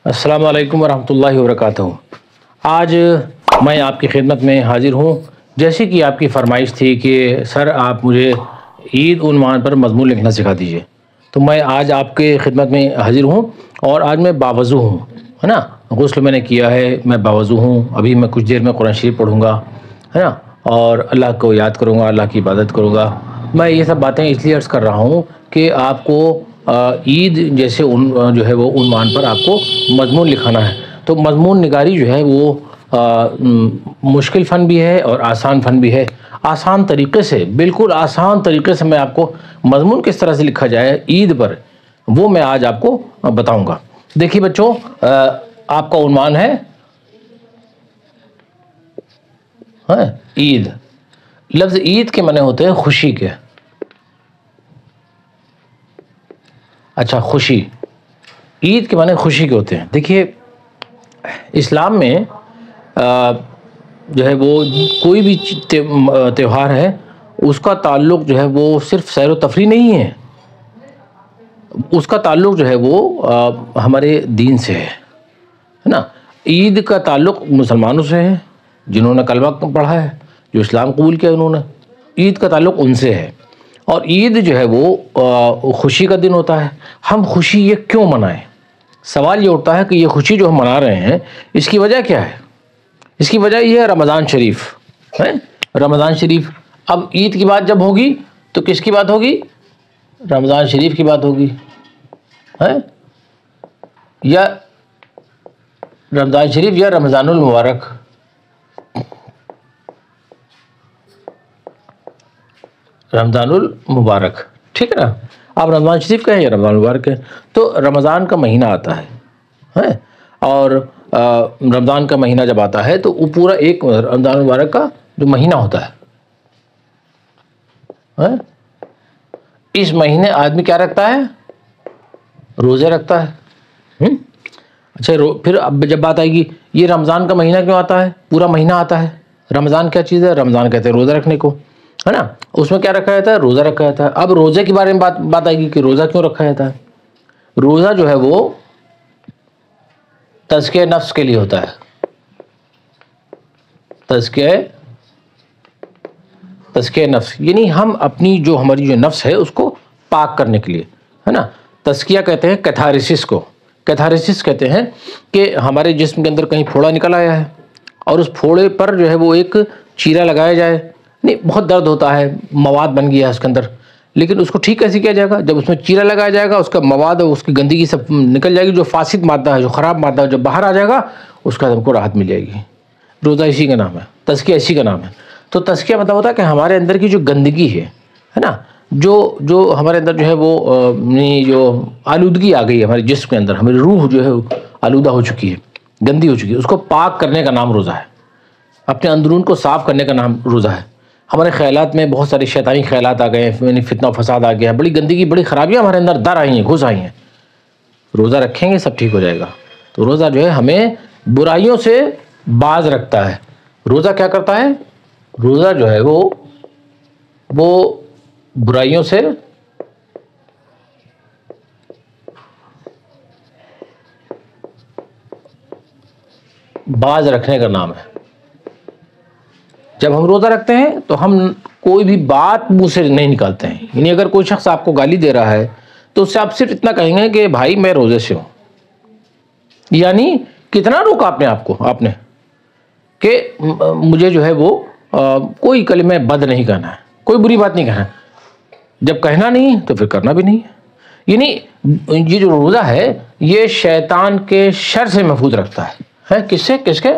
السلام علیکم ورحمۃ اللہ وبرکاتہ۔ آج میں آپ کی خدمت میں حاضر ہوں، جیسے کہ آپ کی فرمائش تھی کہ سر آپ مجھے عید عنوان پر مضمون لکھنا سکھا دیجئے، تو میں آج آپ کے خدمت میں حاضر ہوں اور آج میں باوضو ہوں، ہے نا۔ غسل میں نے کیا ہے، میں باوضو ہوں، ابھی میں کچھ دیر میں قرآن شریف پڑھوں گا، ہے نا، اور اللہ کو یاد کروں گا، اللہ کی عبادت کروں گا۔ میں یہ سب باتیں اس لیے عرض کر رہا ہوں کہ آپ کو عید جیسے جو ہے وہ عنوان پر آپ کو مضمون لکھانا ہے، تو مضمون نگاری جو ہے وہ مشکل فن بھی ہے اور آسان فن بھی ہے۔ آسان طریقے سے، بالکل آسان طریقے سے میں آپ کو مضمون کس طرح سے لکھا جائے عید پر، وہ میں آج آپ کو بتاؤں گا۔ دیکھیے بچوں، آپ کا عنوان ہے عید۔ لفظ عید کے معنی ہوتے ہیں خوشی کے۔ اچھا، خوشی، عید کے معنی خوشی کے ہوتے ہیں۔ دیکھیے اسلام میں جو ہے وہ کوئی بھی تہوار ہے، اس کا تعلق جو ہے وہ صرف سیر و تفریح نہیں ہے، اس کا تعلق جو ہے وہ ہمارے دین سے ہے نا۔ عید کا تعلق مسلمانوں سے ہے، جنہوں نے کلمہ پڑھا ہے، جو اسلام قبول کیا انہوں نے، عید کا تعلق ان سے ہے۔ اور عید جو ہے وہ خوشی کا دن ہوتا ہے۔ ہم خوشی یہ کیوں منائیں؟ سوال یہ اٹھتا ہے کہ یہ خوشی جو ہم منا رہے ہیں اس کی وجہ کیا ہے؟ اس کی وجہ یہ ہے رمضان شریف ہے۔ رمضان شریف، اب عید کی بات جب ہوگی تو کس کی بات ہوگی؟ رمضان شریف کی بات ہوگی، ہے یا رمضان شریف یا رمضان المبارک۔ رمضان المبارک، ٹھیک ہے نا۔ آپ رمضان شریف کا ہے یا رمضان المبارک ہے، تو رمضان کا مہینہ آتا ہے اور رمضان کا مہینہ جب آتا ہے تو وہ پورا ایک رمضان المبارک کا جو مہینہ ہوتا ہے، اس مہینے آدمی کیا رکھتا ہے؟ روزے رکھتا ہے۔ اچھا، پھر اب جب بات آئے گی یہ رمضان کا مہینہ کیوں آتا ہے؟ پورا مہینہ آتا ہے۔ رمضان کیا چیز ہے؟ رمضان کہتے ہیں روزہ رکھنے کو، ہے نا۔ اس میں کیا رکھا جاتا ہے؟ روزہ رکھا جاتا ہے۔ اب روزے کے بارے میں بات آئے گی کہ روزہ کیوں رکھا جاتا ہے۔ روزہ جو ہے وہ تزکیہ نفس کے لیے ہوتا ہے، تزکیہ نفس، یعنی ہم اپنی جو ہماری جو نفس ہے اس کو پاک کرنے کے لیے، ہے نا۔ تزکیہ کہتے ہیں کیتھارسس کو۔ کیتھارسس کہتے ہیں کہ ہمارے جسم کے اندر کہیں پھوڑا نکل آیا ہے اور اس پھوڑے پر جو ہے وہ ایک چیرا لگایا جائے، نہیں بہت درد ہوتا ہے، مواد بن گیا ہے اس کے اندر، لیکن اس کو ٹھیک کیسے کیا جائے گا؟ جب اس میں چیرا لگایا جائے گا، اس کا مواد اس کی گندگی سب نکل جائے گی، جو فاسد مادہ ہے، جو خراب مادہ ہے، جب باہر آ جائے گا اس کا ہم کو راحت مل جائے گی۔ روزہ اسی کا نام ہے، تزکیہ اسی کا نام ہے۔ تو تزکیہ مطلب ہوتا ہے کہ ہمارے اندر کی جو گندگی ہے نا، جو ہمارے اندر جو ہے وہ جو آلودگی آ گئی ہے ہمارے جسم کے اندر، ہماری روح جو ہے آلودہ ہو چکی ہے، گندی ہو چکی ہے، اس کو پاک کرنے کا نام روزہ ہے۔ اپنے اندرون کو صاف کرنے کا نام روزہ ہے۔ ہمارے خیالات میں بہت سارے شیطانی خیالات آ گئے ہیں، یعنی فتنہ و فساد آ گیا ہے، بڑی گندگی، بڑی خرابیاں ہمارے اندر در آئی ہیں، گھس آئی ہیں۔ روزہ رکھیں گے سب ٹھیک ہو جائے گا۔ تو روزہ جو ہے ہمیں برائیوں سے باز رکھتا ہے۔ روزہ کیا کرتا ہے؟ روزہ جو ہے وہ برائیوں سے باز رکھنے کا نام ہے۔ جب ہم روزہ رکھتے ہیں تو ہم کوئی بھی بات منہ سے نہیں نکالتے ہیں، یعنی اگر کوئی شخص آپ کو گالی دے رہا ہے تو اس سے آپ صرف اتنا کہیں گے کہ بھائی میں روزے سے ہوں، یعنی کتنا روکا آپ نے کہ مجھے جو ہے وہ کوئی کلمہ بد نہیں کہنا ہے، کوئی بری بات نہیں کہنا ہے۔ جب کہنا نہیں تو پھر کرنا بھی نہیں ہے۔ یعنی یہ جو روزہ ہے یہ شیطان کے شر سے محفوظ رکھتا ہے۔ کس سے؟ کس کے؟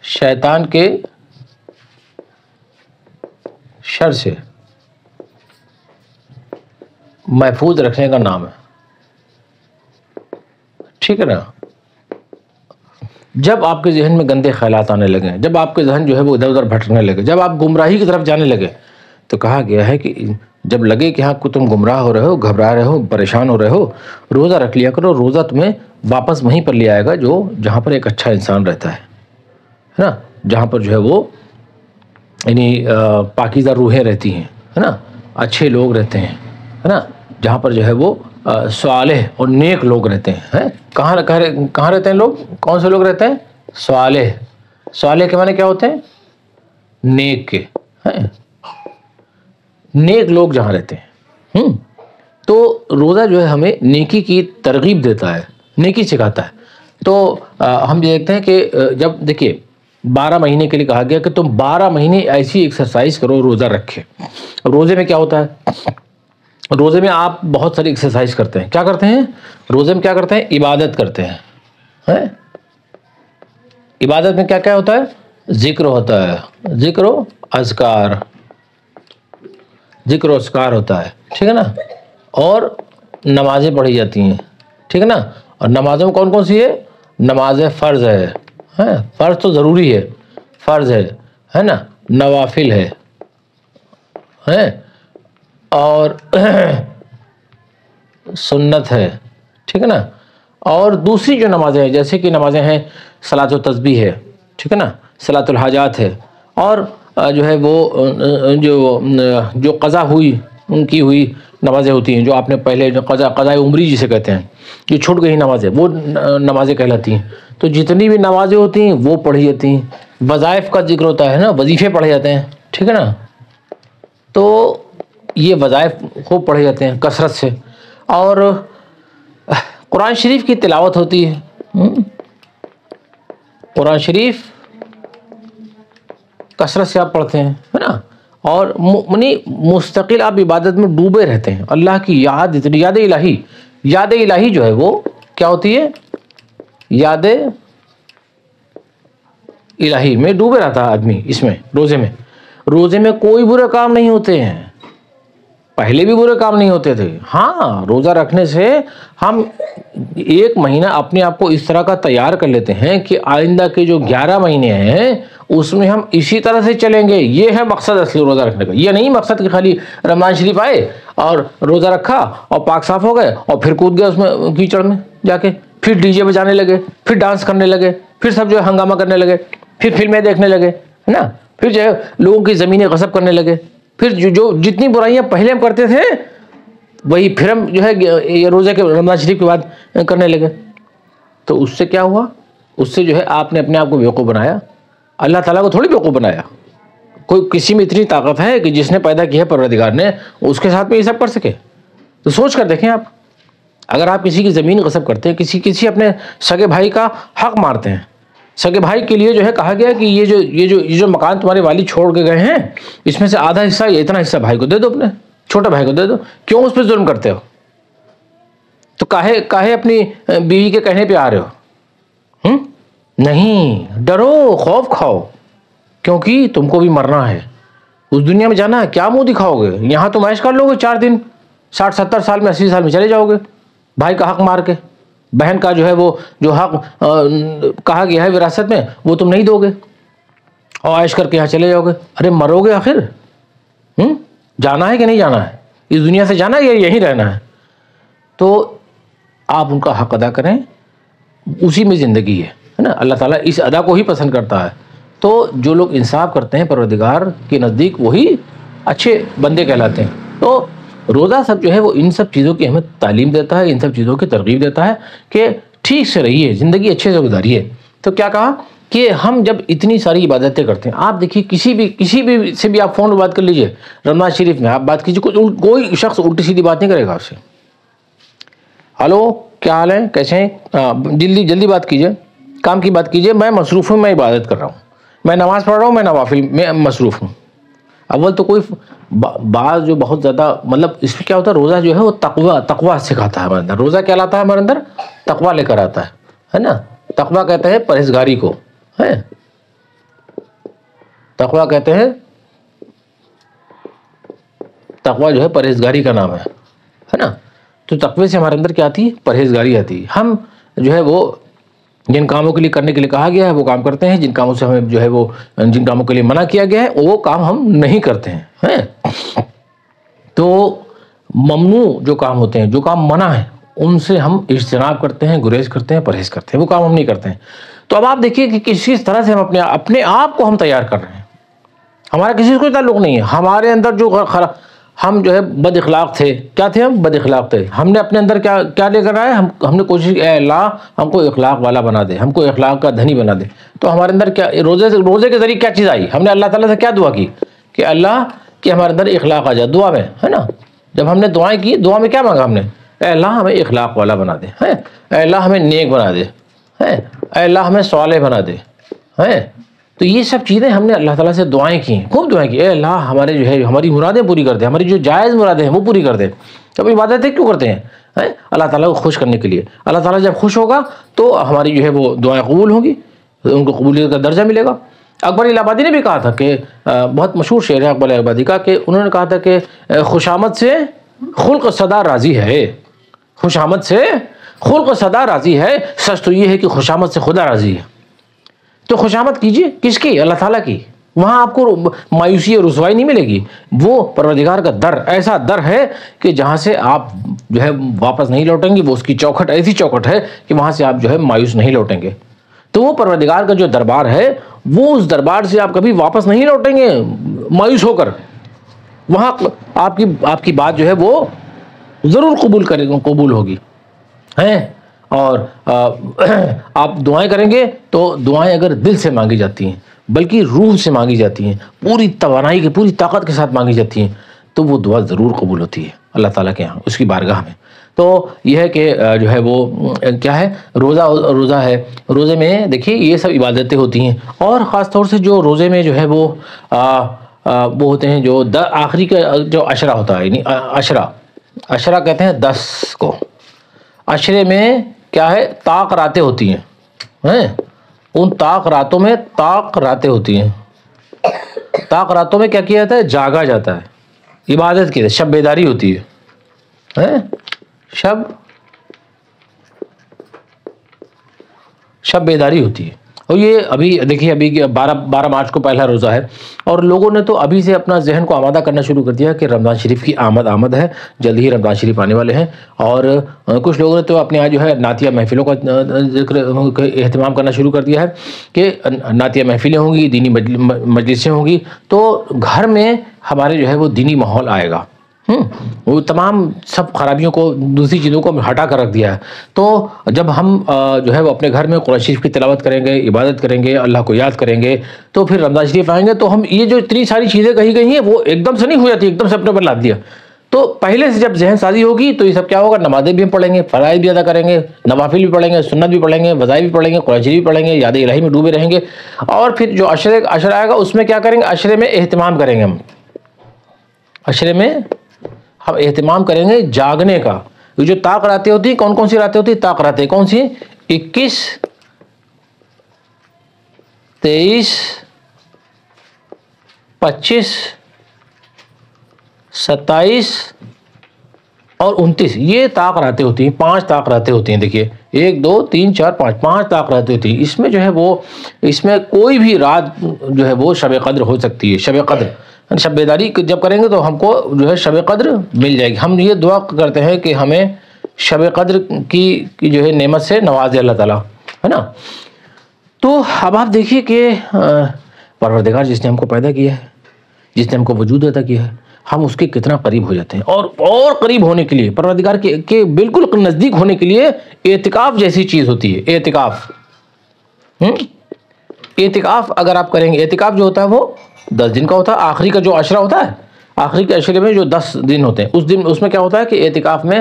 شیطان کے شر سے محفوظ رکھنے کا نام ہے، ٹھیک ہے نا۔ جب آپ کے ذہن میں گندے خیالات آنے لگے، جب آپ کے ذہن جو ہے وہ ادھر ادھر بھٹکنے لگے، جب آپ گمراہی کی طرف جانے لگے، تو کہا گیا ہے کہ جب لگے کہ ہاں تم گمراہ ہو رہے ہو، گھبرا رہے ہو، پریشان ہو رہے ہو، روزہ رکھ لیا کرو۔ روزہ تمہیں واپس وہیں پر لے آئے گا جہاں پر ایک اچھا انسان رہتا ہے نا، جہاں پر جو ہے وہ یعنی پاکیزہ روحیں رہتی ہیں، ہے نا، اچھے لوگ رہتے ہیں، ہے نا، جہاں پر جو ہے وہ صالح اور نیک لوگ رہتے ہیں. کہاں رہتے ہیں لوگ؟ کون سے لوگ رہتے ہیں؟ صالح. صالح کے معنی کیا ہوتے ہیں؟ نیک کے. نیک لوگ جہاں رہتے ہیں. تو روزہ جو ہے ہمیں نیکی کی ترغیب دیتا ہے، نیکی سکھاتا ہے. تو ہم دیکھتے ہیں کہ جب دیکھیے 12 مہینے کے لیے کہا گیا کہ تم 12 مہینے ایسی ایکسرسائز کرو، روزہ رکھے. روزے میں کیا ہوتا ہے؟ روزے میں آپ بہت ساری ایکسرسائز کرتے ہیں. کیا کرتے ہیں روزے میں؟ کیا کرتے ہیں؟ عبادت کرتے ہیں. عبادت میں کیا کیا ہوتا ہے؟ ذکر ہوتا ہے، ذکر و اذکار ہوتا ہے. ٹھیک ہے نا. اور نمازیں پڑھی جاتی ہیں. ٹھیک ہے نا. اور نمازوں میں کون کون سی ہے؟ نماز فرض ہے. فرض تو ضروری ہے، فرض ہے نا. نوافل ہے اور سنت ہے. ٹھیک ہے نا. اور دوسری جو نمازیں ہیں جیسے کہ نمازیں ہیں صلاۃ و تسبیح ہے. ٹھیک ہے نا. صلاۃ الحاجات ہے. اور جو ہے وہ جو قضا ہوئی ان کی ہوئی نمازیں ہوتی ہیں، جو آپ نے پہلے جو قضاء عمری جسے کہتے ہیں، جو چھوٹ گئی نمازیں، وہ نمازیں کہلاتی ہیں. تو جتنی بھی نمازیں ہوتی ہیں وہ پڑھی جاتی ہیں. وظائف کا ذکر ہوتا ہے نا، وظیفے پڑھے جاتے ہیں. ٹھیک ہے نا. تو یہ وظائف خوب پڑھے جاتے ہیں کثرت سے. اور قرآن شریف کی تلاوت ہوتی ہے. قرآن شریف کثرت سے آپ پڑھتے ہیں، ہے نا. اور مستقل آپ عبادت میں ڈوبے رہتے ہیں. اللہ کی یاد، اتنی یاد الہی جو ہے وہ کیا ہوتی ہے؟ یاد الہی میں ڈوبے رہتا ہے آدمی. اس میں روزے میں کوئی برے کام نہیں ہوتے ہیں. پہلے بھی برے کام نہیں ہوتے تھے. ہاں، روزہ رکھنے سے ہم 1 مہینہ اپنے آپ کو اس طرح کا تیار کر لیتے ہیں کہ آئندہ کے جو 11 مہینے ہیں اس میں ہم اسی طرح سے چلیں گے. یہ ہے مقصد اصلی روزہ رکھنے کا. یہ نہیں مقصد کہ خالی رمضان شریف آئے اور روزہ رکھا اور پاک صاف ہو گئے اور پھر کود گئے اس میں کیچڑ میں جا کے، پھر ڈی جے بجانے لگے، پھر ڈانس کرنے لگے، پھر سب جو ہے ہنگامہ کرنے لگے، پھر فلمیں دیکھنے لگے، ہے نا. پھر جو ہے لوگوں کی زمینیں غصب کرنے لگے. پھر جو جتنی برائیاں پہلے ہم کرتے تھے وہی پھر ہم جو ہے یہ روزے کے رمضان شریف کے بعد کرنے لگے. تو اس سے کیا ہوا؟ اس سے جو ہے آپ نے اپنے آپ کو بیوقوف بنایا. اللہ تعالیٰ کو تھوڑی بیوقوف بنایا. کسی میں اتنی طاقت ہے کہ جس نے پیدا کی ہے پروردگار نے، اس کے ساتھ میں یہ سب کر سکے. تو سوچ کر دیکھیں آپ، اگر آپ کسی کی زمین غصب کرتے ہیں، کسی اپنے سگے بھائی کا حق مارتے ہیں، سگے بھائی کے لیے جو ہے کہا گیا کہ یہ جو مکان تمہارے والد چھوڑ کے گئے ہیں اس میں سے آدھا حصہ یا اتنا حصہ بھائی کو دے دو، اپنے چھوٹے بھائی کو دے دو. کیوں اس پہ ظلم کرتے ہو؟ تو کاہے اپنی بیوی کے کہنے پہ آ رہے ہو؟ نہیں، ڈرو، خوف کھاؤ، کیونکہ تم کو بھی مرنا ہے. اس دنیا میں جانا ہے. کیا منہ دکھاؤ گے؟ یہاں تم عیش کر لو گے 4 دن، 60-70 سال میں 80 سال میں چلے جاؤ گے بھائی کا حق مار کے. بہن کا جو ہے وہ جو حق کہا گیا ہے وراثت میں وہ تم نہیں دو گے اور عیش کر کے یہاں چلے جاؤ گے. ارے مرو گے آخر. جانا ہے کہ نہیں جانا ہے؟ اس دنیا سے جانا ہے یا یہیں رہنا ہے؟ تو آپ ان کا حق ادا کریں، اسی میں زندگی ہے نا. اللہ تعالیٰ اس ادا کو ہی پسند کرتا ہے. تو جو لوگ انصاف کرتے ہیں پروردگار کے نزدیک وہی اچھے بندے کہلاتے ہیں. تو روزہ سب جو ہے وہ ان سب چیزوں کی ہمیں تعلیم دیتا ہے، ان سب چیزوں کی ترغیب دیتا ہے کہ ٹھیک سے رہیے، زندگی اچھے سے گزاریے. تو کیا کہا کہ ہم جب اتنی ساری عبادتیں کرتے ہیں، آپ دیکھیے کسی بھی سے بھی آپ فون پہ بات کر لیجئے، رمضان شریف میں آپ بات کیجئے، کوئی شخص الٹی سیدھی بات نہیں کرے گا آپ سے. ہلو، کیا حال ہے، کیسے ہیں، جلدی بات کیجئے، کام کی بات کیجئے. میں مصروف ہوں، میں عبادت کر رہا ہوں، میں نماز پڑھ رہا ہوں، میں نوافل میں مصروف ہوں. اول تو کوئی بعض جو بہت زیادہ مطلب اس میں کیا ہوتا ہے، روزہ جو ہے وہ تقویٰ سکھاتا ہے ہمارے اندر. روزہ کیا لاتا ہے ہمارے اندر؟ تقویٰ لے کر آتا ہے نا. تقویٰ کہتے ہیں پرہیزگاری کو، ہے تقویٰ کہتے ہیں، تقویٰ جو ہے پرہیزگاری کا نام ہے نا. تو تقوی سے ہمارے اندر کیا آتی ہے؟ پرہیزگاری آتی ہے. ہم جو ہے وہ جن کاموں کے لیے کرنے کے لیے کہا گیا ہے وہ کام کرتے ہیں، جن کاموں سے ہمیں جو ہے وہ جن کاموں کے لیے منع کیا گیا ہے وہ کام ہم نہیں کرتے ہیں. تو ممنوع جو کام ہوتے ہیں، جو کام منع ہے، ان سے ہم اجتناب کرتے ہیں، گریز کرتے ہیں، پرہیز کرتے ہیں، وہ کام ہم نہیں کرتے ہیں. تو اب آپ دیکھیے کہ کس طرح سے ہم اپنے آپ کو ہم تیار کر رہے ہیں. ہمارا کسی سے کوئی تعلق نہیں ہے. ہمارے اندر جو ہم جو ہے بد اخلاق تھے. کیا تھے ہم؟ بد اخلاق تھے. ہم نے اپنے اندر کیا لے کر آئے؟ ہم نے کوشش کی اے اللہ ہم کو اخلاق والا بنا دے, ہم کو اخلاق کا دھنی بنا دے. تو ہمارے اندر کیا روزے کے ذریعے کیا چیز آئی؟ ہم نے اللہ تعالیٰ سے کیا دعا کی کہ اللہ کہ ہمارے اندر اخلاق آ جائے. دعا میں ہے نا, جب ہم نے دعائیں کی, دعا میں کیا مانگا ہم نے؟ اے اللہ ہمیں اخلاق والا بنا دے, اے اللہ ہمیں نیک بنا دے, اے اللہ ہمیں صالح بنا دے. تو یہ سب چیزیں ہم نے اللہ تعالیٰ سے دعائیں کی, خوب دعائیں کی. اے اللہ ہمارے جو ہے ہماری مرادیں پوری کر دے, ہماری جو جائز مرادیں ہیں وہ پوری کر دے. اب عبادتیں کیوں کرتے ہیں؟ اللہ تعالیٰ کو خوش کرنے کے لیے. اللہ تعالیٰ جب خوش ہوگا تو ہماری جو ہے وہ دعائیں قبول ہوں گی, ان کو قبولیت کا درجہ ملے گا. اکبر الہ آبادی نے بھی کہا تھا کہ بہت مشہور شعر ہے اکبر الہ آبادی کا, کہ انہوں نے کہا تھا کہ خوشامد سے خلق صدا راضی ہے, خوشامد سے خلق صدا راضی ہے, سچ تو یہ ہے کہ خوشامد سے خدا راضی ہے. تو خوشامد کیجیے, کس کی؟ اللہ تعالیٰ کی. وہاں آپ کو مایوسی اور رسوائی نہیں ملے گی. وہ پروردگار کا در ایسا در ہے کہ جہاں سے آپ جو ہے واپس نہیں لوٹیں گے. وہ اس کی چوکھٹ ایسی چوکھٹ ہے کہ وہاں سے آپ جو ہے مایوس نہیں لوٹیں گے. تو وہ پروردگار کا جو دربار ہے, وہ اس دربار سے آپ کبھی واپس نہیں لوٹیں گے مایوس ہو کر. وہاں آپ کی بات جو ہے وہ ضرور قبول ہوگی. اور آپ دعائیں کریں گے تو دعائیں اگر دل سے مانگی جاتی ہیں, بلکہ روح سے مانگی جاتی ہیں, پوری توانائی کے پوری طاقت کے ساتھ مانگی جاتی ہیں, تو وہ دعا ضرور قبول ہوتی ہے اللہ تعالیٰ کے یہاں, اس کی بارگاہ میں. تو یہ ہے کہ جو ہے وہ کیا ہے, روزہ ہے. روزے میں دیکھیے یہ سب عبادتیں ہوتی ہیں, اور خاص طور سے جو روزے میں جو ہے وہ ہوتے ہیں جو آخری کا جو عشرہ ہوتا ہے, یعنی عشرہ کہتے ہیں 10 کو. عشرے میں کیا ہے, طاق راتیں ہوتی ہیں. ان طاق راتوں میں ہوتی ہیں. طاق راتوں میں کیا کیا جاتا ہے؟ جاگا جاتا ہے, عبادت کی شب بیداری ہوتی ہے. شب بیداری ہوتی ہے. اور یہ ابھی دیکھیے, ابھی 12 مارچ کو پہلا روزہ ہے, اور لوگوں نے تو ابھی سے اپنا ذہن کو آمادہ کرنا شروع کر دیا کہ رمضان شریف کی آمد ہے, جلد ہی رمضان شریف آنے والے ہیں. اور کچھ لوگوں نے تو اپنے یہاں جو ہے نعتیہ محفلوں کا اہتمام کرنا شروع کر دیا ہے کہ نعتیہ محفلیں ہوں گی, دینی مجلسیں ہوں گی, تو گھر میں ہمارے جو ہے وہ دینی ماحول آئے گا. وہ تمام سب خرابیوں کو, دوسری چیزوں کو ہٹا کر رکھ دیا ہے. تو جب ہم جو ہے وہ اپنے گھر میں قرآن شریف کی تلاوت کریں گے, عبادت کریں گے, اللہ کو یاد کریں گے, تو پھر رمضان شریف آئیں گے تو ہم یہ جو اتنی ساری چیزیں کہی گئی ہیں وہ ایک دم سے نہیں ہو جاتی, ایک دم سے اپنے پر لاد دیا. تو پہلے سے جب ذہن سازی ہوگی تو یہ سب کیا ہوگا, نمازیں بھی ہم پڑھیں گے, فرائض بھی ادا کریں گے, نوافل بھی پڑھیں گے, سنت بھی پڑھیں گے, وظائف بھی پڑھیں گے, قرآن شریف بھی پڑھیں گے, یاد الہی میں ڈوبے رہیں گے. اور پھر جو عشرہ آئے گا اس میں کیا کریں گے, عشرے میں اہتمام کریں گے. عشرے میں ہم اہتمام کریں گے جاگنے کا. یہ جو طاق راتیں ہوتی ہیں, کون کون سی راتیں ہوتی ہیں؟ طاق راتیں کون سی ہیں؟ 21, 23, 25, 27 اور 29, یہ طاق راتیں ہوتی ہیں. 5 طاق راتیں ہوتی ہیں. دیکھیے 1 2 3 4 5 طاق راتیں ہوتی ہیں. اس میں جو ہے وہ, اس میں کوئی بھی رات جو ہے وہ شب قدر ہو سکتی ہے. شب قدر, شب بیداری جب کریں گے تو ہم کو جو ہے شب قدر مل جائے گی. ہم یہ دعا کرتے ہیں کہ ہمیں شب قدر کی جو ہے نعمت سے نوازے اللہ تعالیٰ, ہے نا. تو اب آپ دیکھیے کہ پروردگار جس نے ہم کو پیدا کیا ہے, جس نے ہم کو وجود عطا کیا ہے, ہم اس کے کتنا قریب ہو جاتے ہیں. اور قریب ہونے کے لیے, پروردگار کے بالکل نزدیک ہونے کے لیے اعتکاف جیسی چیز ہوتی ہے. اعتکاف اگر آپ کریں گے, اعتکاف جو ہوتا ہے وہ 10 دن کا ہوتا ہے. آخری کا جو عشرہ ہوتا ہے, آخری کے عشرے میں جو 10 دن ہوتے ہیں, اس میں کیا ہوتا ہے کہ اعتکاف میں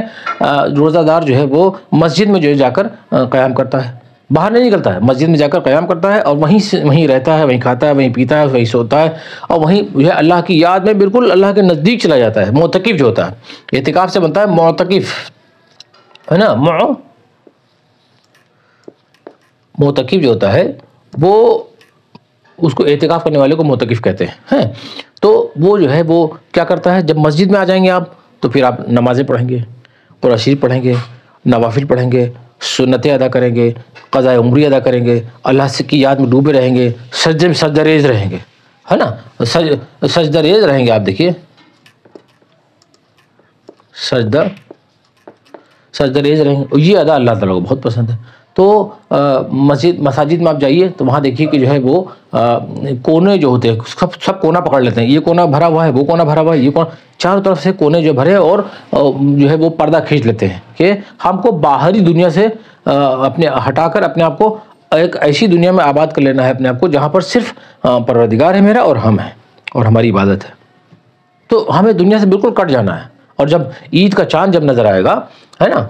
روزہ دار جو ہے وہ مسجد میں جو ہے جا کر قیام کرتا ہے, باہر نہیں نکلتا ہے, مسجد میں جا کر قیام کرتا ہے, اور وہیں رہتا ہے, وہیں کھاتا ہے, وہیں پیتا ہے, وہیں سوتا ہے, اور وہیں جو ہے اللہ کی یاد میں بالکل اللہ کے نزدیک چلا جاتا ہے. معتکف جو ہوتا ہے, اعتکاف سے بنتا ہے معتکف, ہے نا. معتکف جو ہوتا ہے وہ, اس کو اعتکاف کرنے والے کو معتکف کہتے ہیں. تو وہ جو ہے وہ کیا کرتا ہے, جب مسجد میں آ جائیں گے آپ تو پھر آپ نمازیں پڑھیں گے, قرآن شریف پڑھیں گے, نوافل پڑھیں گے, سنتیں ادا کریں گے, قضاء عمری ادا کریں گے, اللہ سے کی یاد میں ڈوبے رہیں گے, سجدے میں سجدہ ریز رہیں گے, ہے نا. سجدہ ریز رہیں گے. آپ دیکھیے سجدہ ریز رہیں گے, یہ ادا اللہ تعالیٰ کو بہت پسند ہے. تو مساجد میں آپ جائیے تو وہاں دیکھیے کہ جو ہے وہ کونے جو ہوتے ہیں سب کونا پکڑ لیتے ہیں، یہ کونا بھرا ہوا ہے، وہ کونا بھرا ہوا ہے، یہ کونا، چاروں طرف سے کونے جو بھرے، اور جو ہے وہ پردہ کھینچ لیتے ہیں کہ ہم کو باہری دنیا سے اپنے ہٹا کر اپنے آپ کو ایک ایسی دنیا میں آباد کر لینا ہے اپنے آپ کو جہاں پر صرف پروردگار ہے میرا اور ہم ہیں اور ہماری عبادت ہے۔ تو ہمیں دنیا سے بالکل کٹ جانا ہے۔ اور جب عید کا چاند جب نظر آئے گا، ہے نا،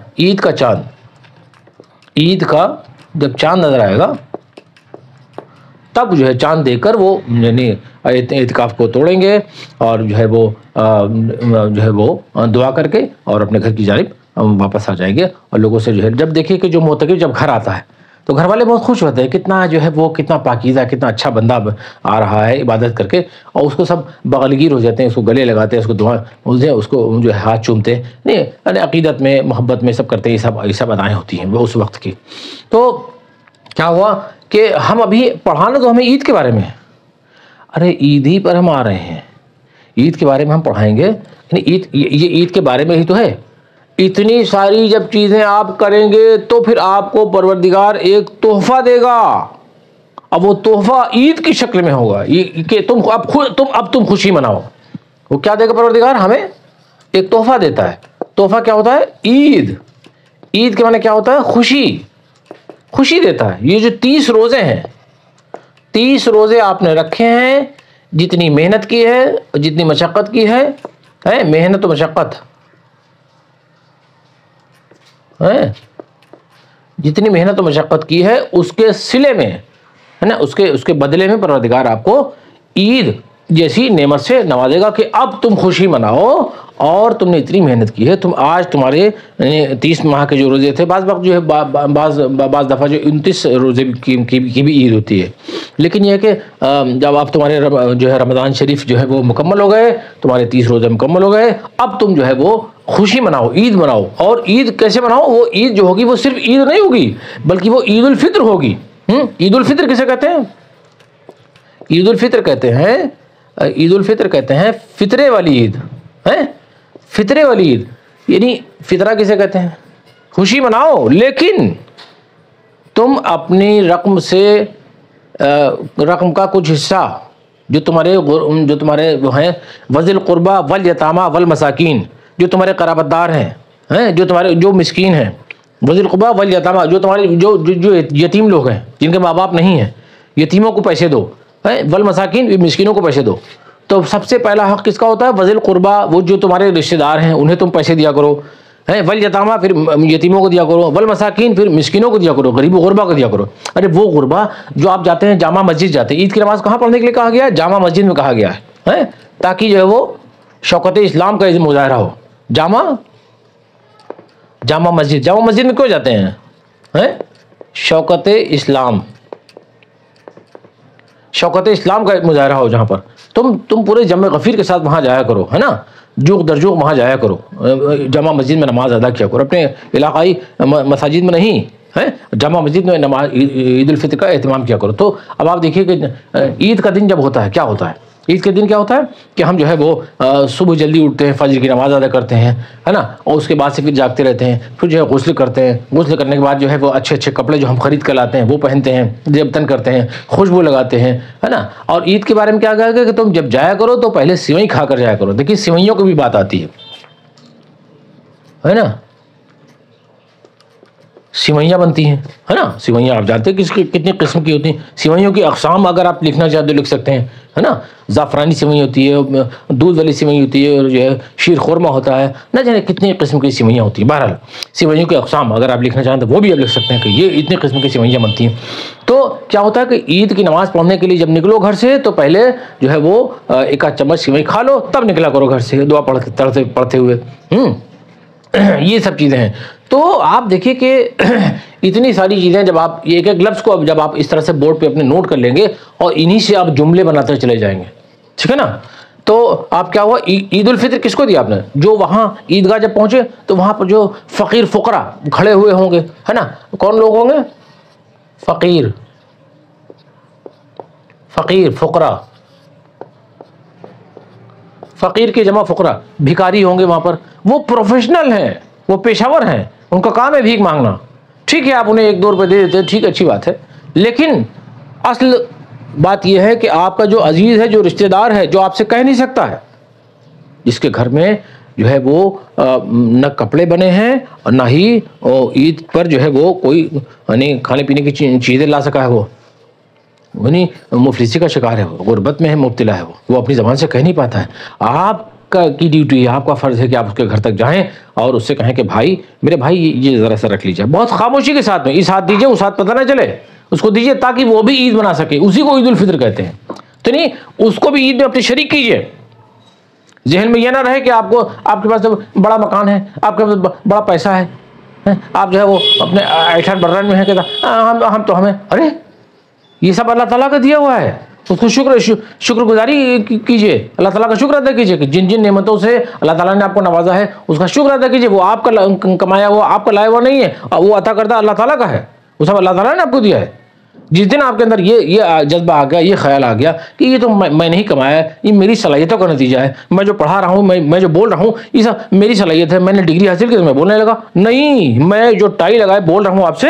عید کا جب چاند نظر آئے گا تب جو ہے چاند دیکھ کر وہ یعنی اعتکاف کو توڑیں گے اور جو ہے وہ دعا کر کے اور اپنے گھر کی جانب واپس آ جائیں گے۔ اور لوگوں سے جو ہے جب دیکھیے کہ جو معتکف جب گھر آتا ہے تو گھر والے بہت خوش ہوتے ہیں، کتنا جو ہے وہ کتنا پاکیزہ، کتنا اچھا بندہ آ رہا ہے عبادت کر کے، اور اس کو سب بغلگیر ہو جاتے ہیں، اس کو گلے لگاتے ہیں، اس کو دعا، اس کو جو ہے ہاتھ چومتے ہیں، نہیں یعنی عقیدت میں محبت میں سب کرتے ہیں، یہ سب ادائیں ہوتی ہیں وہ اس وقت کی۔ تو کیا ہوا کہ ہم ابھی پڑھانا تو ہمیں عید کے بارے میں ہے، ارے عید ہی پر ہم آ رہے ہیں، عید کے بارے میں ہم پڑھائیں گے، یعنی یہ عید کے بارے میں ہی تو ہے۔ اتنی ساری جب چیزیں آپ کریں گے تو پھر آپ کو پروردگار ایک تحفہ دے گا، اب وہ تحفہ عید کی شکل میں ہوگا کہ تم خوشی مناؤ۔ وہ کیا دے گا پروردگار؟ ہمیں ایک تحفہ دیتا ہے۔ تحفہ کیا ہوتا ہے؟ عید کے معنی کیا ہوتا ہے؟ خوشی دیتا ہے۔ یہ جو 30 روزے ہیں، 30 روزے آپ نے رکھے ہیں، جتنی محنت کی ہے، جتنی مشقت کی ہے، محنت و مشقت جتنی محنت و مشقت کی ہے اس کے صلے میں، ہے نا، اس کے بدلے میں پروردگار آپ کو عید جیسی نعمت سے نوازے گا کہ اب تم خوشی مناؤ، اور تم نے اتنی محنت کی ہے، آج تمہارے 30 ماہ کے جو روزے تھے، بعض وقت جو ہے بعض دفعہ جو 29 روزے کی بھی عید ہوتی ہے، لیکن یہ ہے کہ جب آپ تمہارے جو ہے رمضان شریف جو ہے وہ مکمل ہو گئے، تمہارے 30 روزے مکمل ہو گئے، اب تم جو ہے وہ خوشی مناؤ، عید مناؤ۔ اور عید کیسے مناؤ؟ وہ عید جو ہوگی وہ صرف عید نہیں ہوگی بلکہ وہ عید الفطر ہوگی۔ عید الفطر کسے کہتے ہیں؟ عید الفطر کہتے ہیں فطرے والی عید، فطرے والی عید، یعنی فطرہ کسے کہتے ہیں؟ خوشی مناؤ، لیکن تم اپنی رقم کا کچھ حصہ جو تمہارے وہ ہیں وذی القربیٰ والیتامیٰ والمساکین، جو تمہارے قرابت دار ہیں، جو مسکین ہیں، وذی القربیٰ والیتامیٰ، جو تمہارے جو یتیم لوگ ہیں جن کے ماں باپ نہیں ہیں، یتیموں کو پیسے دو، والمساکین، مسکینوں کو پیسے دو۔ تو سب سے پہلا حق کس کا ہوتا ہے؟ وذی القربیٰ، وہ جو تمہارے رشتہ دار ہیں انہیں تم پیسے دیا کرو، والیتامیٰ پھر یتیموں کو دیا کرو، والمساکین پھر مسکینوں کو دیا کرو، غریب و غربا کو دیا کرو۔ ارے وہ غربا جو آپ جاتے ہیں جامع مسجد جاتے ہیں، عید کی نماز کہاں پڑھنے کے لیے کہا گیا ہے؟ جامع مسجد میں کہا گیا ہے، تاکہ جو ہے وہ شوکت اسلام کا مظاہرہ ہو۔ جامع مسجد میں کیوں جاتے ہیں؟ شوکت اسلام کا ایک مظاہرہ ہو، جہاں پر تم پورے جمع غفیر کے ساتھ وہاں جایا کرو، ہے نا، جوق درجوق وہاں جایا کرو، جامع مسجد میں نماز ادا کیا کرو، اپنے علاقائی مساجد میں نہیں، جامع مسجد میں نماز عید الفطر کا اہتمام کیا کرو۔ تو اب آپ دیکھیے کہ عید کا دن جب ہوتا ہے کیا ہوتا ہے؟ عید کے دن کیا ہوتا ہے کہ ہم جو ہے وہ صبح جلدی اٹھتے ہیں، فجر کی نماز ادا کرتے ہیں، ہے نا، اور اس کے بعد سے پھر جاگتے رہتے ہیں، پھر جو ہے غسل کرتے ہیں، غسل کرنے کے بعد جو ہے وہ اچھے کپڑے جو ہم خرید کر لاتے ہیں وہ پہنتے ہیں، زیبتن کرتے ہیں، خوشبو لگاتے ہیں، ہے نا۔ اور عید کے بارے میں کیا کہا گیا کہ تم جب جایا کرو تو پہلے سیوئی کھا کر جایا کرو۔ دیکھیے سیوئیوں کی بھی بات آتی ہے نا، سیوئیاں بنتی ہیں، ہے نا، سیوئیاں آپ جانتے ہیں کتنی قسم کی ہوتی ہیں۔ سیوئیوں کی اقسام اگر آپ لکھنا چاہتے تو لکھ سکتے ہیں، ہے نا، زعفرانی سیوئی ہوتی ہے، دودھ والی سیوئی ہوتی ہے، اور جو ہے شیر خورما ہوتا ہے، نہ جانے کتنی قسم کی سیوئیاں ہوتی ہیں۔ بہرحال سیوئیوں کی اقسام اگر آپ لکھنا چاہیں تو وہ بھی آپ لکھ سکتے ہیں کہ یہ اتنی قسم کی سیوئیاں بنتی ہیں۔ تو کیا ہوتا ہے کہ عید کی نماز پڑھنے کے لیے جب نکلو گھر سے تو پہلے جو ہے وہ ایک آدھ چمچ سیوئی کھا لو، تب نکلا کرو گھر سے دعا پڑھتے ہوئے۔ یہ سب چیزیں ہیں۔ تو آپ دیکھیے کہ اتنی ساری چیزیں جب آپ ایک ایک لفظ کو جب آپ اس طرح سے بورڈ پہ اپنے نوٹ کر لیں گے اور انہی سے آپ جملے بناتے چلے جائیں گے، ٹھیک ہے نا۔ تو آپ کیا ہوا، عید الفطر کس کو دیا آپ نے؟ جو وہاں عیدگاہ جب پہنچے تو وہاں پر جو فقیر فقراء کھڑے ہوئے ہوں گے، ہے نا، کون لوگ ہوں گے؟ فقیر فقراء، فقیر کی جمع فقراء، بھکاری ہوں گے وہاں پر، وہ پروفیشنل ہیں، وہ پیشہ ور ہیں، ان کا کام ہے بھیک مانگنا، ٹھیک ہے آپ انہیں 1-2 روپے دے دیتے ہیں، ٹھیک اچھی بات ہے، لیکن اصل بات یہ ہے کہ آپ کا جو عزیز ہے، جو رشتہ دار ہے، جو آپ سے کہہ نہیں سکتا ہے، جس کے گھر میں جو ہے وہ نہ کپڑے بنے ہیں اور نہ ہی عید پر جو ہے وہ کوئی یعنی کھانے پینے کی چیزیں لا سکا ہے، وہ یعنی مفلسی کا شکار ہے، وہ غربت میں ہے، مبتلا ہے، وہ اپنی زبان سے کہہ نہیں پاتا ہے، آپ کی ڈیوٹی ہے، آپ کا فرض ہے کہ آپ اس کے گھر تک جائیں اور اس سے کہیں کہ بھائی میرے بھائی یہ ذرا سا رکھ لیجیے، بہت خاموشی کے ساتھ میں، اس ہاتھ دیجیے اس ہاتھ پتہ نہ چلے، اس کو دیجیے تاکہ وہ بھی عید منا سکے، اسی کو عید الفطر کہتے ہیں، تو نہیں اس کو بھی عید میں اپنے شریک کیجیے، ذہن میں یہ نہ رہے کہ آپ کے پاس بڑا مکان ہے، آپ کے پاس بڑا پیسہ ہے، آپ جو ہے وہ اپنے ایٹھان بران میں ہے کہ ہمیں ارے یہ سب اللہ تعالیٰ کا دیا ہوا ہے، اس کو شکر گزاری کیجیے، اللہ تعالیٰ کا شکر ادا کیجیے کہ جن جن نعمتوں سے اللہ تعالیٰ نے آپ کو نوازا ہے اس کا شکر ادا کیجیے، وہ آپ کا کمایا ہوا، آپ کا لایا ہوا نہیں ہے، وہ عطا کردہ اللہ تعالیٰ کا ہے، وہ سب اللہ تعالیٰ نے آپ کو دیا ہے۔ جس دن آپ کے اندر یہ جذبہ آ گیا، یہ خیال آ گیا کہ یہ تو میں نہیں کمایا ہے، یہ میری صلاحیتوں کا نتیجہ ہے، میں جو پڑھا رہا ہوں، میں جو بول رہا ہوں، یہ سب میری صلاحیت ہے، میں نے ڈگری حاصل کی تو میں بولنے لگا، نہیں، میں جو ٹائی لگائے بول رہا ہوں آپ سے،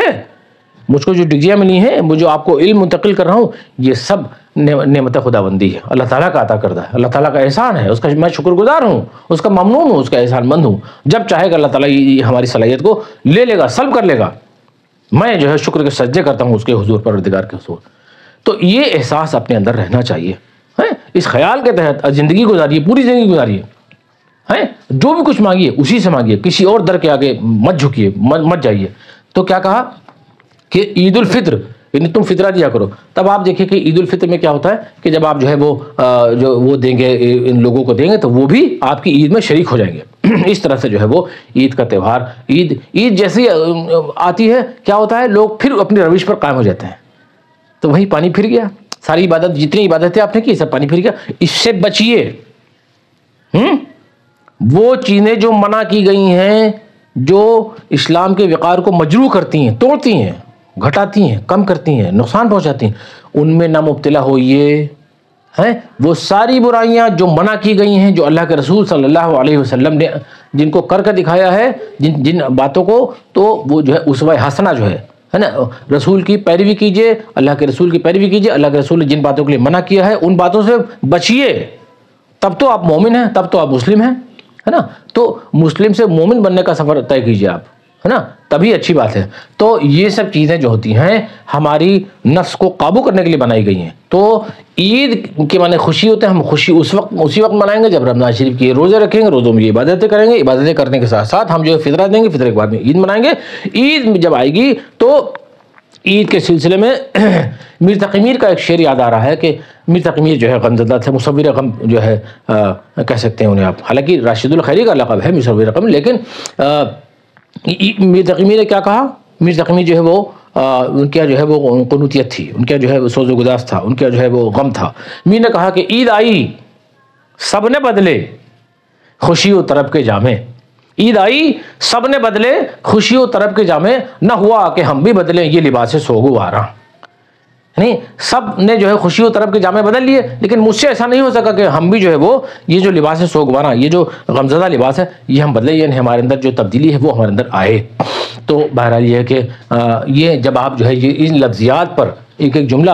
مجھ کو جو ڈگریاں ملی ہیں، وہ جو آپ کو علم منتقل کر رہا ہوں، یہ سب نعمت خداوندی ہے، اللہ تعالیٰ کا عطا کردہ ہے، اللہ تعالیٰ کا احسان ہے، اس کا میں شکر گزار ہوں، اس کا ممنون ہوں، اس کا احسان مند ہوں، جب چاہے گا اللہ تعالیٰ ہماری صلاحیت کو لے لے گا، سلب کر لے گا، میں جو ہے شکر کے سجدے کرتا ہوں اس کے حضور، پروردگار کے حضور۔ تو یہ احساس اپنے اندر رہنا چاہیے، اس خیال کے تحت زندگی گزاریے، پوری زندگی گزاریے، جو بھی کچھ مانگیے اسی سے مانگیے، کسی اور در کے آگے مت جھکیے، مت جائیے۔ تو کیا کہا کہ عید الفطر یعنی تم فطرہ دیا کرو، تب آپ دیکھیں کہ عید الفطر میں کیا ہوتا ہے کہ جب آپ جو ہے وہ دیں گے، ان لوگوں کو دیں گے تو وہ بھی آپ کی عید میں شریک ہو جائیں گے۔ اس طرح سے جو ہے وہ عید کا تہوار، عید جیسی آتی ہے کیا ہوتا ہے، لوگ پھر اپنی روش پر قائم ہو جاتے ہیں، تو وہی پانی پھر گیا، ساری عبادت جتنی عبادتیں آپ نے کی سب پانی پھر گیا۔ اس سے بچیے، وہ چیزیں جو منع کی گئی ہیں، جو اسلام کے وقار کو مجروح کرتی ہیں، توڑتی ہیں، گھٹاتی ہیں، کم کرتی ہیں، نقصان پہنچاتی ہیں، ان میں نہ مبتلا ہوئیے۔ وہ ساری برائیاں جو منع کی گئی ہیں، جو اللہ کے رسول صلی اللہ علیہ وسلم نے جن کو کر کے دکھایا ہے، جن باتوں کو، تو وہ جو ہے اسوہ حسنہ جو ہے نا، رسول کی پیروی کیجئے، اللہ کے رسول کی پیروی کیجئے، اللہ کے رسول نے جن باتوں کے لیے منع کیا ہے ان باتوں سے بچیے، تب تو آپ مومن ہیں، تب تو آپ مسلم ہیں، ہے نا۔ تو مسلم سے مومن بننے کا سفر طے کیجئے آپ، ہے نا، تبھی اچھی بات ہے۔ تو یہ سب چیزیں جو ہوتی ہیں ہماری نفس کو قابو کرنے کے لیے بنائی گئی ہیں۔ تو عید کے معنی خوشی ہوتے ہیں، ہم خوشی اسی وقت منائیں گے جب رمضان شریف کے روزے رکھیں گے، روزوں میں یہ عبادتیں کریں گے، عبادتیں کرنے کے ساتھ ساتھ ہم جو ہے فطرہ دیں گے، فطرے کے بعد میں عید منائیں گے۔ عید جب آئے گی تو عید کے سلسلے میں میر تقی میر کا ایک شعر یاد آ رہا ہے کہ میر تقی میر جو ہے غمزدہ تھے، مصور غم جو ہے کہہ سکتے ہیں انہیں آپ، حالانکہ راشد الخیری کا لقب ہے مصور غم، لیکن میر تقی میر نے کیا کہا، میر تقی میر جو ہے وہ ان کا جو ہے وہ قنوتیت تھی، ان کا جو ہے سوز و گداز تھا، ان کا جو ہے وہ غم تھا۔ میر نے کہا کہ عید آئی سب نے بدلے خوشی و طرب کے جامے، عید آئی سب نے بدلے خوشی و طرب کے جامے، نہ ہوا کہ ہم بھی بدلیں یہ لباس سوگوارا۔ نہیں، سب نے جو ہے خوشی و طرب کے جامے بدل لیے، لیکن مجھ سے ایسا نہیں ہو سکا کہ ہم بھی جو ہے وہ یہ جو لباس سوگوارا، یہ جو غمزدہ لباس ہے یہ ہم بدلے، یعنی ہمارے اندر جو تبدیلی ہے وہ ہمارے اندر آئے۔ تو بہرحال یہ ہے کہ یہ جب آپ جو ہے یہ ان لفظیات پر ایک ایک جملہ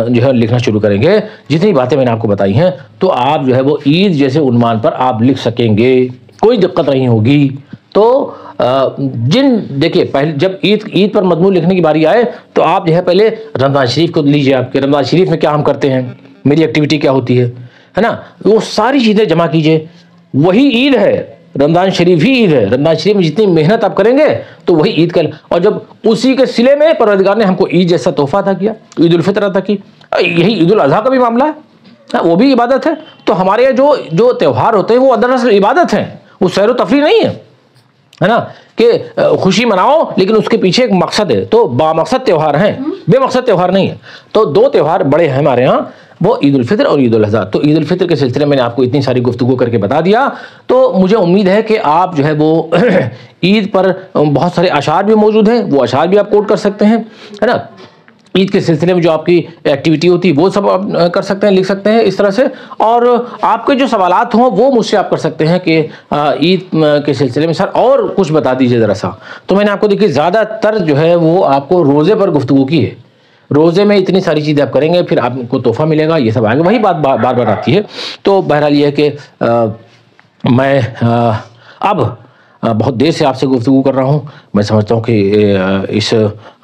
جو ہے لکھنا شروع کریں گے، جتنی باتیں میں نے آپ کو بتائی ہیں، تو آپ جو ہے وہ عید جیسے عنوان پر آپ لکھ سکیں گے، کوئی دقت نہیں ہوگی۔ تو دیکھیے پہلے جب عید پر مضمون لکھنے کی باری آئے تو آپ جو ہے پہلے رمضان شریف کو لیجیے، آپ کے رمضان شریف میں کیا ہم کرتے ہیں، میری ایکٹیویٹی کیا ہوتی ہے نا، وہ ساری چیزیں جمع کیجیے، وہی عید ہے، رمضان شریف ہی عید ہے، رمضان شریف میں جتنی محنت آپ کریں گے تو وہی عید کا، اور جب اسی کے صلے میں پروردگار نے ہم کو عید جیسا تحفہ عطا کیا، عید الفطر عطا کی، یہی عید الاضحیٰ کا بھی معاملہ ہے، وہ بھی عبادت ہے۔ تو ہمارے یہاں جو تہوار ہوتے ہیں وہ دراصل عبادت ہیں، وہ سیر و تفریح نہیں ہے نا، کہ خوشی مناؤ لیکن اس کے پیچھے ایک مقصد ہے، تو بامقصد تہوار ہیں، بے مقصد تہوار نہیں ہے۔ تو دو تہوار بڑے ہیں ہمارے ہاں، وہ عید الفطر اور عید الاضحیٰ۔ تو عید الفطر کے سلسلے میں نے آپ کو اتنی ساری گفتگو کر کے بتا دیا، تو مجھے امید ہے کہ آپ جو ہے وہ عید پر بہت سارے اشعار بھی موجود ہیں، وہ اشعار بھی آپ کوٹ کر سکتے ہیں، ہے نا۔ عید کے سلسلے میں جو آپ کی ایکٹیویٹی ہوتی ہے وہ سب آپ کر سکتے ہیں، لکھ سکتے ہیں اس طرح سے، اور آپ کے جو سوالات ہوں وہ مجھ سے آپ کر سکتے ہیں کہ عید کے سلسلے میں سر اور کچھ بتا دیجئے ذرا سا۔ تو میں نے آپ کو دیکھیے زیادہ تر جو ہے وہ آپ کو روزے پر گفتگو کی ہے، روزے میں اتنی ساری چیزیں آپ کریں گے، پھر آپ کو تحفہ ملے گا، یہ سب آئے گا، وہی بات بار بار آتی ہے۔ تو بہرحال یہ ہے کہ میں اب بہت دیر سے آپ سے گفتگو کر رہا ہوں، میں سمجھتا ہوں کہ اس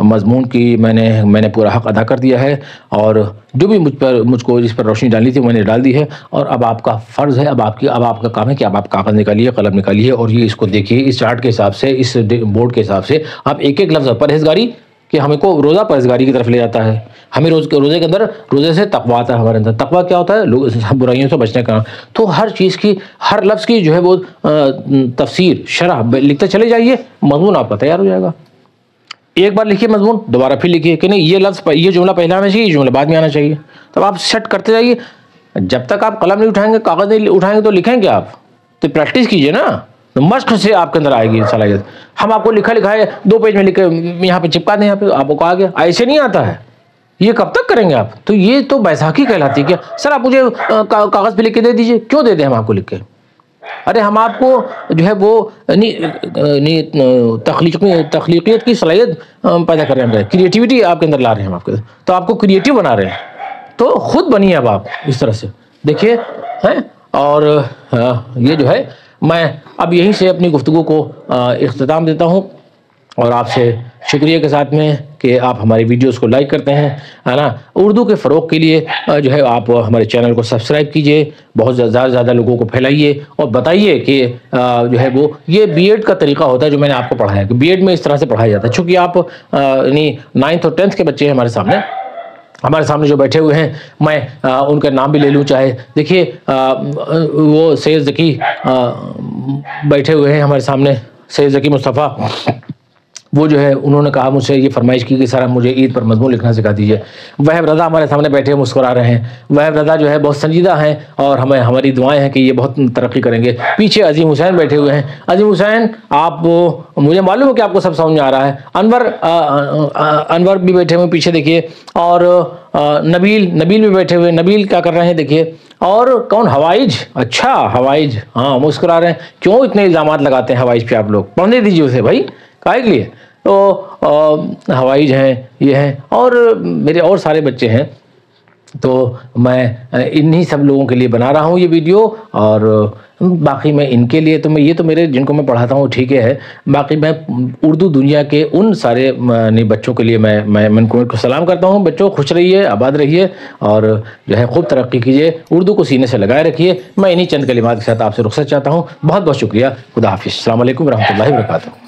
مضمون کی میں نے پورا حق ادا کر دیا ہے، اور جو بھی مجھ کو اس پر روشنی ڈالنی تھی میں نے ڈال دی ہے، اور اب آپ کا فرض ہے، اب آپ کا کام ہے کہ اب آپ کاغذ نکالیے، قلم نکالیے، اور یہ اس کو دیکھیے، اس چارٹ کے حساب سے، اس بورڈ کے حساب سے آپ ایک ایک لفظ پرہیزگاری، کہ ہمیں کو روزہ پرہیزگاری کی طرف لے جاتا ہے، ہمیں روزے کے اندر روزے سے تقویٰ آتا ہے، ہمارے اندر تقویٰ کیا ہوتا ہے؟ برائیوں سے بچنے کا۔ تو ہر چیز کی، ہر لفظ کی جو ہے وہ تفسیر، شرح لکھتے چلے جائیے، مضمون آپ کا تیار ہو جائے گا۔ ایک بار لکھیے مضمون، دوبارہ پھر لکھیے کہ نہیں یہ لفظ، یہ جملہ پہلے آنا چاہیے، یہ جملہ بعد میں آنا چاہیے، تب آپ سیٹ کرتے جائیے۔ جب تک آپ قلم نہیں اٹھائیں گے، کاغذ نہیں اٹھائیں گے تو لکھیں گے آپ؟ تو پریکٹس کیجیے نا، مشق سے آپ کے اندر آئے گی صلاحیت۔ ہم آپ کو لکھا ہے 2 پیج میں لکھ کے یہاں پہ چپکا دیں، یہاں پہ آپ کو آ گیا، ایسے نہیں آتا ہے، یہ کب تک کریں گے آپ؟ تو یہ تو بیساکھی کہلاتی ہے۔ کیا سر آپ مجھے کاغذ پہ لکھ کے دے دیجئے، کیوں دے دیں ہم آپ کو لکھ کے؟ ارے ہم آپ کو جو ہے وہ تخلیقیت کی صلاحیت پیدا کر رہے ہیں، کریٹیوٹی آپ کے اندر لا رہے ہیں ہم آپ کے، تو آپ کو کریٹیو بنا رہے ہیں، تو خود بنیے اب آپ اس طرح سے دیکھیے ہیں۔ اور یہ جو ہے میں اب یہیں سے اپنی گفتگو کو اختتام دیتا ہوں، اور آپ سے شکریہ کے ساتھ میں کہ آپ ہماری ویڈیوز کو لائک کرتے ہیں، ہے نا۔ اردو کے فروغ کے لیے جو ہے آپ ہمارے چینل کو سبسکرائب کیجئے، بہت زیادہ زیادہ لوگوں کو پھیلائیے، اور بتائیے کہ جو ہے وہ یہ بی ایڈ کا طریقہ ہوتا ہے جو میں نے آپ کو پڑھایا، کہ بی ایڈ میں اس طرح سے پڑھایا جاتا ہے۔ چونکہ آپ یعنی 9th اور 10th کے بچے ہیں ہمارے سامنے جو بیٹھے ہوئے ہیں، میں ان کا نام بھی لے لوں چاہے، دیکھیے وہ سید ذکی بیٹھے ہوئے ہیں ہمارے سامنے، سید ذکی مصطفیٰ، وہ جو ہے انہوں نے کہا مجھ سے یہ فرمائش کی کہ سر مجھے عید پر مضمون لکھنا سکھا دیجیے۔ وہب رضا ہمارے سامنے بیٹھے مسکرا رہے ہیں، وہب رضا جو ہے بہت سنجیدہ ہیں، اور ہماری دعائیں ہیں کہ یہ بہت ترقی کریں گے۔ پیچھے عظیم حسین بیٹھے ہوئے ہیں، عظیم حسین آپ، مجھے معلوم ہے کہ آپ کو سب سمجھ میں آ رہا ہے۔ انور بھی بیٹھے ہوئے پیچھے دیکھیے، اور نبیل بھی بیٹھے ہوئے، نبیل کیا کر رہے ہیں دیکھیے، اور کون؟ حوائج، اچھا حوائج، ہاں مسکرا رہے ہیں۔ کیوں اتنے الزامات لگاتے ہیں حوائج پہ آپ لوگ؟ پڑھنے دیجیے اسے بھائی، کاہے کے لیے؟ تو حوائج ہیں، یہ ہیں، اور میرے اور سارے بچے ہیں، تو میں انہی سب لوگوں کے لیے بنا رہا ہوں یہ ویڈیو، اور باقی میں ان کے لیے تو یہ تو میرے جن کو میں پڑھاتا ہوں ٹھیک ہے، باقی میں اردو دنیا کے ان سارے بچوں کے لیے میں ان کو سلام کرتا ہوں۔ بچوں خوش رہیے، آباد رہیے، اور جو ہے خوب ترقی کیجیے، اردو کو سینے سے لگائے رکھیے۔ میں انہی چند کلمات کے ساتھ آپ سے رخصت چاہتا ہوں۔ بہت بہت شکریہ، خدا حافظ، السلام علیکم ورحمۃ اللہ وبرکاتہ۔